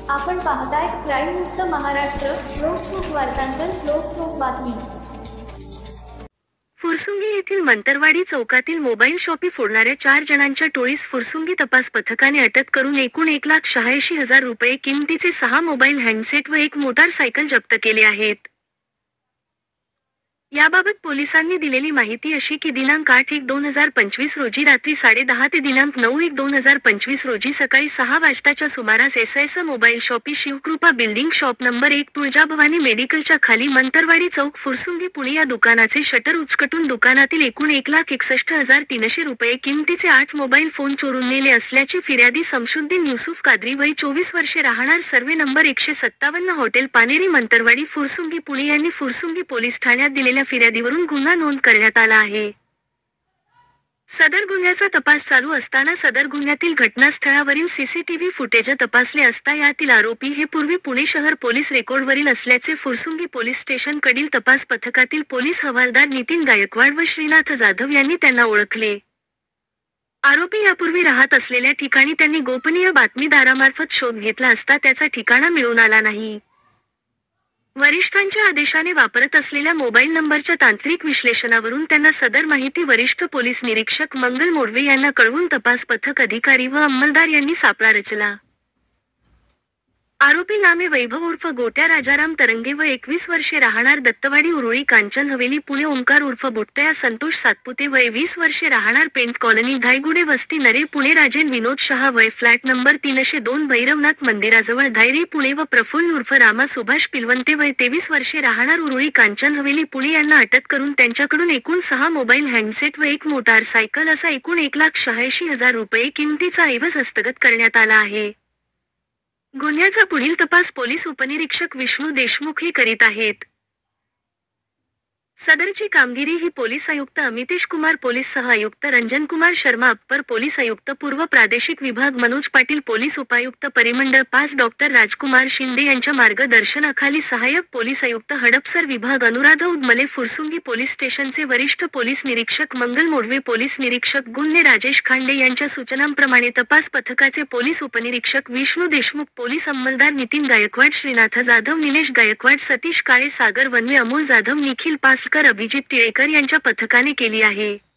आपण पाहताय क्राईम मुक्त महाराष्ट्र. लोकसुख वार्तांकन, लोकसुख बातमी. फुरसुंगी येथील मंतरवाडी चौकातील मोबाईल शॉपी फोडणाऱ्या 4 जणांच्या टोळीस फुरसुंगी तपास पथकाने अटक करून एकूण 1,86,000 रुपये किमतीचे 6 मोबाईल हँडसेट व एक मोटारसायकल जप्त केले आहेत. याबाबत पोलिसांनी दिलेली माहिती अशी की दिनांक 8/1/2025 रोजी रात्री 10:30 ते दिनांक 9/1/2025 रोजी सकाळी 6 वाजताच्या सुमारास S mobile shoppy Shivkrupa building shop number 1 Tuljabhavani मेडिकलच्या खाली मंतरवाडी चौक फुरसुंगी पुणे या दुकानाचे शटर उचकटून दुकानातील एकूण 1,61,300 रुपये किमतीचे 8 मोबाईल फोन चोरून नेले असल्याची फिर्यादी समशुद्दीन युसुफ कादरी वय 24 वर्षे राहणार survey number 157 hotel Paneri Mantarwadi Fursungi Pune यांनी फुरसुंगी पोलीस ठाण्यात दिलेल्या फिर्यादीवरून गुन्हा नोंद करण्यात आला आहे. सदर गुन्ह्याचा तपास चालू असताना सदर गुन्ह्यातील घटनास्थळावरील सीसीटीव्ही फुटेज तपासले असता यातील आरोपी हे पूर्वी पुणे शहर पोलीस रेकॉर्डवरील असल्याचे फुरसुंगी पोलीस स्टेशन कडील तपास पथकातील पोलीस हवालदार नितीन गायकवाड व श्रीनाथ जाधव यांनी त्यांना ओळखले. आरोपी यापूर्वी राहत असलेल्या ठिकाणी त्यांनी गोपनीय बातमीदारामार्फत शोध घेतला असता त्याचा ठिकाणा मिळून आला नाही. वरिष्ठांच्या आदेशाने वापरत असलेल्या मोबाईल नंबरच्या तांत्रिक विश्लेषणावरून त्यांना सदर माहिती वरिष्ठ पोलीस निरीक्षक मंगल मोडवे यांना कळवून तपास पथक अधिकारी व अंमलदार यांनी सापळा रचला. आरोपी नामे वैभव उर्फ गोट्या राजाराम तरंगे व 21 वर्षे राहणार दत्तवाडी उरुळी कांचन हवेली पुणे. ओंकार उर्फ बुट्टया संतोष सातपुते वय 20 वर्षे राहणार पेंट कॉलनी धायगुडे वस्ती नरे पुणे. राजेन विनोद शहा वय फ्लॅट नंबर 302 भैरवनाथ मंदिराजवळ धायरी पुणे व प्रफुल्ल उर्फ रामा सुभाष पिलवंते वय 23 वर्षे राहणार उरुळी कांचन हवेली पुणे यांना अटक करून त्यांच्याकडून एकूण 6 मोबाईल हँडसेट व एक मोटारसायकल असा एकूण 1,86,000 रुपये किमतीचा ऐवज हस्तगत करण्यात आला आहे. गुन्ह्याचा पुढील तपास पोलीस उपनिरीक्षक विष्णू देशमुख हे करीत आहेत. सदरची कामगिरी ही पोलीस आयुक्त अमितेश कुमार, पोलीस सह आयुक्त रंजन कुमार शर्मा, अप्पर पोलीस आयुक्त पूर्व प्रादेशिक विभाग मनोज पाटील, पोलीस उपायुक्त परिमंडळ 5 डॉक्टर राजकुमार शिंदे यांच्या मार्गदर्शनाखाली सहाय्यक पोलीस आयुक्त हडपसर विभाग अनुराधा उदमले, फुरसुंगी पोलीस स्टेशनचे वरिष्ठ पोलीस निरीक्षक मंगल मोडवे, पोलीस निरीक्षक गुन्हे राजेश खांडे यांच्या सूचनांप्रमाणे तपास पथकाचे पोलीस उपनिरीक्षक विष्णू देशमुख, पोलीस अंमलदार नितीन गायकवाड, श्रीनाथ जाधव, निलेश गायकवाड, सतीश काळे, सागर वनवे, अमोल जाधव, निखिल पासकर, अभिजित टिळेकर यांच्या पथकाने केली आहे.